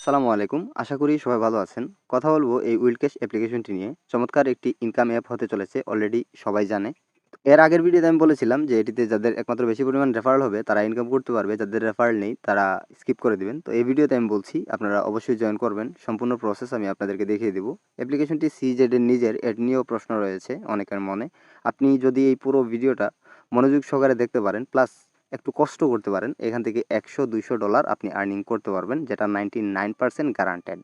আসসালামু আলাইকুম। আশা করি সবাই ভালো আছেন। কথা বলবো এই WildCash অ্যাপ্লিকেশনটি নিয়ে। চমৎকার একটি ইনকাম অ্যাপ হতে চলেছে। অলরেডি সবাই জানে। এর আগের ভিডিওতে আমি বলেছিলাম যে এটিতে যাদের একমাত্র বেশি পরিমাণ রেফারেল হবে তারা ইনকাম করতে পারবে। যাদের রেফারেল নেই তারা স্কিপ করে দিবেন। তো এই ভিডিওতে আমি বলছি আপনারা অবশ্যই জয়েন করবেন। সম্পূর্ণ প্রসেস আমি আপনাদেরকে দেখিয়ে দেব। অ্যাপ্লিকেশনটি CZ এর নিজের এর নিয়েও প্রশ্ন রয়েছে অনেকের মনে। আপনি যদি এই পুরো ভিডিওটা মনোযোগ সহকারে দেখতে পারেন প্লাস একটু কষ্ট করতে পারেন, এখান থেকে $100-200 আপনি আর্নিং করতে পারবেন, যেটা 99% গ্যারান্টেড।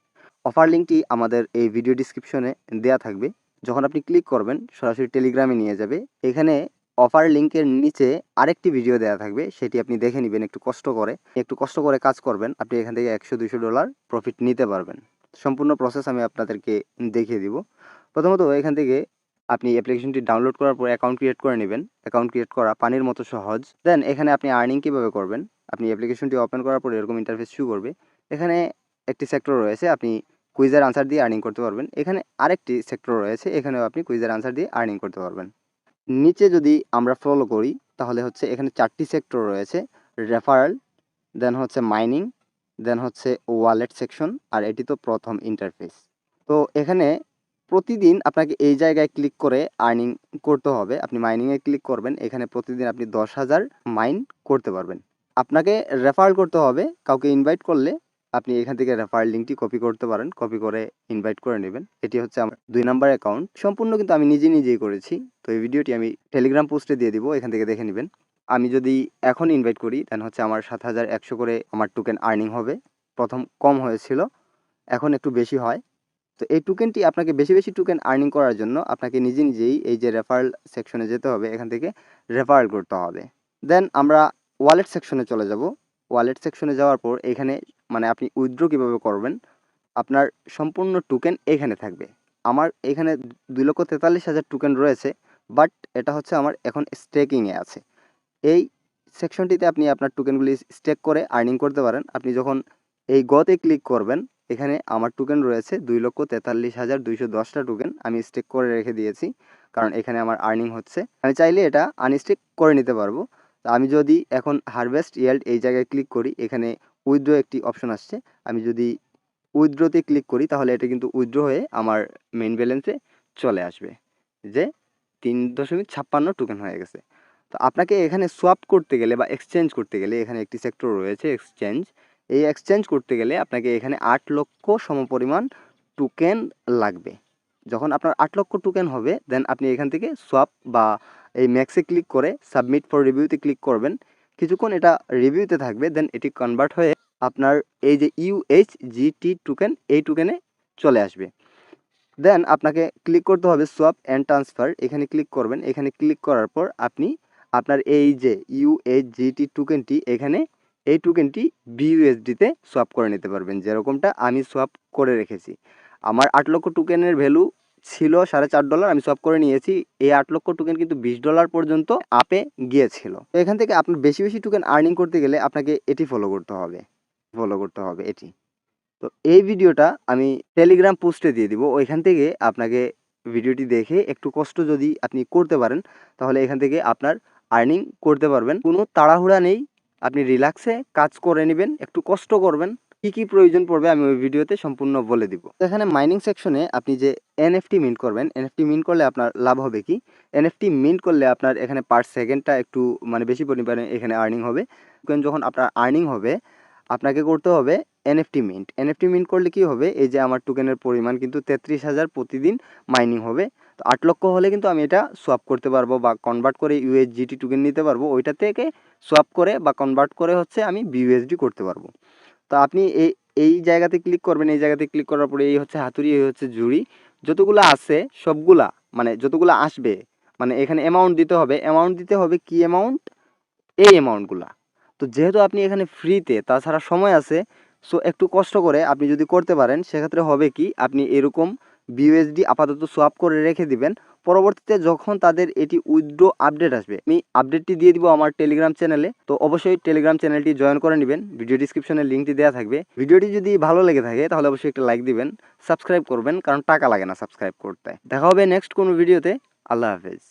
অফার লিঙ্কটি আমাদের এই ভিডিও ডিসক্রিপশনে দেয়া থাকবে। যখন আপনি ক্লিক করবেন সরাসরি টেলিগ্রামে নিয়ে যাবে। এখানে অফার লিঙ্কের নিচে আরেকটি ভিডিও দেওয়া থাকবে, সেটি আপনি দেখে নেবেন একটু কষ্ট করে কাজ করবেন, আপনি এখান থেকে $100-200 প্রফিট নিতে পারবেন। সম্পূর্ণ প্রসেস আমি আপনাদেরকে দেখিয়ে দিব। প্রথমত এখান থেকে আপনি অ্যাপ্লিকেশনটি ডাউনলোড করার পর অ্যাকাউন্ট ক্রিয়েট করে নেবেন। অ্যাকাউন্ট ক্রিয়েট করা পানির মতো সহজ। দেন এখানে আপনি আর্নিং কীভাবে করবেন, আপনি অ্যাপ্লিকেশনটি ওপেন করার পর এরকম ইন্টারফেস শো করবে। এখানে একটি সেক্টর রয়েছে, আপনি কুইজের আনসার দিয়ে আর্নিং করতে পারবেন। এখানে আরেকটি সেক্টর রয়েছে, এখানেও আপনি কুইজের আনসার দিয়ে আর্নিং করতে পারবেন। নিচে যদি আমরা ফলো করি তাহলে হচ্ছে এখানে 4টি সেক্টর রয়েছে: রেফারেল, দেন হচ্ছে মাইনিং, দেন হচ্ছে ওয়ালেট সেকশন, আর এটি তো প্রথম ইন্টারফেস। তো এখানে প্রতিদিন আপনাকে এই জায়গায় ক্লিক করে আর্নিং করতে হবে। আপনি মাইনিংয়ে ক্লিক করবেন, এখানে প্রতিদিন আপনি 10,000 মাইন করতে পারবেন। আপনাকে রেফার করতে হবে, কাউকে ইনভাইট করলে আপনি এখান থেকে রেফারেল লিঙ্কটি কপি করতে পারেন, কপি করে ইনভাইট করে নেবেন। এটি হচ্ছে আমার 2 নাম্বার অ্যাকাউন্ট, সম্পূর্ণ কিন্তু আমি নিজেই করেছি। তো এই ভিডিওটি আমি টেলিগ্রাম পোস্টে দিয়ে দিব, এখান থেকে দেখে নেবেন। আমি যদি এখন ইনভাইট করি দেন হচ্ছে আমার 7,100 করে আমার টোকেন আর্নিং হবে। প্রথম কম হয়েছিল, এখন একটু বেশি হয়। তো এই টোকেনটি আপনাকে বেশি টোকেন আর্নিং করার জন্য আপনাকে নিজেই এই যে রেফারেল সেকশনে যেতে হবে, এখান থেকে রেফারেল করতে হবে। দেন আমরা ওয়ালেট সেকশনে চলে যাব। ওয়ালেট সেকশনে যাওয়ার পর এখানে আপনি উইথড্র কীভাবে করবেন, আপনার সম্পূর্ণ টোকেন এখানে থাকবে। আমার এখানে 2,43,000 টোকেন রয়েছে, বাট এটা হচ্ছে আমার এখন স্টেকিংয়ে আছে। এই সেকশনটিতে আপনি আপনার টোকেনগুলি স্টেক করে আর্নিং করতে পারেন। আপনি যখন এই গতে ক্লিক করবেন, এখানে আমার টোকেন রয়েছে 2,43,210টা টোকেন আমি স্টেক করে রেখে দিয়েছি, কারণ এখানে আমার আর্নিং হচ্ছে। আমি চাইলে এটা আনস্টেক করে নিতে পারবো। তো আমি যদি এখন হারভেস্ট ইয়েল্ড এই জায়গায় ক্লিক করি, এখানে উইথড্র একটি অপশন আসছে। আমি যদি উইথড্রতে ক্লিক করি তাহলে এটা কিন্তু উইথড্র হয়ে আমার মেইন ব্যালেন্সে চলে আসবে, যে 3.56 টোকেন হয়ে গেছে। তো আপনাকে এখানে সোয়াপ করতে গেলে বা এক্সচেঞ্জ করতে গেলে এখানে একটি সেক্টর রয়েছে এক্সচেঞ্জ। এই এক্সচেঞ্জ করতে গেলে আপনাকে এখানে 8 লক্ষ সমপরিমাণ টোকেন লাগবে। যখন আপনার 8 লক্ষ টোকেন হবে দেন আপনি এখান থেকে সোয়াপ বা এই ম্যাক্সে ক্লিক করে সাবমিট ফর রিভিউতে ক্লিক করবেন। কিছুক্ষণ এটা রিভিউতে থাকবে, দেন এটি কনভার্ট হয়ে আপনার এই যে UHGT টোকেন, এই টোকেনে চলে আসবে। দেন আপনাকে ক্লিক করতে হবে সোয়াপ অ্যান্ড ট্রান্সফার, এখানে ক্লিক করবেন। এখানে ক্লিক করার পর আপনি আপনার এই যে UHGT টোকেনটি, এখানে এই টোকেনটি BUSDতে সোয়াপ করে নিতে পারবেন, যেরকমটা আমি সোয়াপ করে রেখেছি। আমার 8 লক্ষ টোকেনের ভ্যালু ছিল $4.5, আমি সোয়াপ করে নিয়েছি। এই 8 লক্ষ টোকেন কিন্তু $20 পর্যন্ত আপে গিয়েছিল। তো এখান থেকে আপনার বেশি টোকেন আর্নিং করতে গেলে আপনাকে এটি ফলো করতে হবে এটি। তো এই ভিডিওটা আমি টেলিগ্রাম পোস্টে দিয়ে দিব, ওইখান থেকে আপনাকে ভিডিওটি দেখে একটু কষ্ট যদি আপনি করতে পারেন তাহলে এখান থেকে আপনার আর্নিং করতে পারবেন। কোনো তাড়াহুড়া নেই, আপনি রিল্যাক্সে কাজ করে নেবেন, একটু কষ্ট করবেন। কী প্রয়োজন পড়বে আমি ওই ভিডিওতে সম্পূর্ণ বলে দিব। এখানে মাইনিং সেকশনে আপনি যে NFT মিন্ট করবেন, NFT মিন্ট করলে আপনার লাভ হবে কি, NFT মিন্ট করলে আপনার এখানে পার সেকেন্ডটা একটু বেশি পরিমাণে এখানে আর্নিং হবে। যখন আপনার আর্নিং হবে আপনাকে করতে হবে NFT মিন্ট করলে কি হবে, এই যে আমার টোকেনের পরিমাণ কিন্তু 33,000 প্রতিদিন মাইনিং হবে। তো 8 লক্ষ হলে কিন্তু আমি এটা সোয়াপ করতে পারবো বা কনভার্ট করে USGT টোকেন নিতে পারবো, ওইটা থেকে সোয়াপ করে বা কনভার্ট করে হচ্ছে আমি BUSD করতে পারবো। তো আপনি এই জায়গাতে ক্লিক করবেন, এই জায়গাতে ক্লিক করার পরে এই হচ্ছে হাতুড়ি, এই হচ্ছে ঝুড়ি, যতগুলো আছে সবগুলা যতগুলো আসবে এখানে অ্যামাউন্ট দিতে হবে কি অ্যামাউন্ট, এই অ্যামাউন্টগুলা। তো যেহেতু আপনি এখানে ফ্রিতে, তাছাড়া সময় আছে, সো একটু কষ্ট করে আপনি যদি করতে পারেন সেক্ষেত্রে হবে কি, আপনি এরকম BUSD আপাতত সোয়াপ করে রেখে দিবেন। পরবর্তীতে যখন তাদের এটি উইথড্র আপডেট আসবে, আমি আপডেটটি দিয়ে দিব আমার টেলিগ্রাম চ্যানেলে। তো অবশ্যই টেলিগ্রাম চ্যানেলটি জয়েন করে নেবেন, ভিডিও ডিসক্রিপশনে লিঙ্কটি দেওয়া থাকবে। ভিডিওটি যদি ভালো লেগে থাকে তাহলে অবশ্যই একটা লাইক দিবেন, সাবস্ক্রাইব করবেন, কারণ টাকা লাগে না সাবস্ক্রাইব করতে। দেখা হবে নেক্সট কোনো ভিডিওতে। আল্লাহ হাফেজ।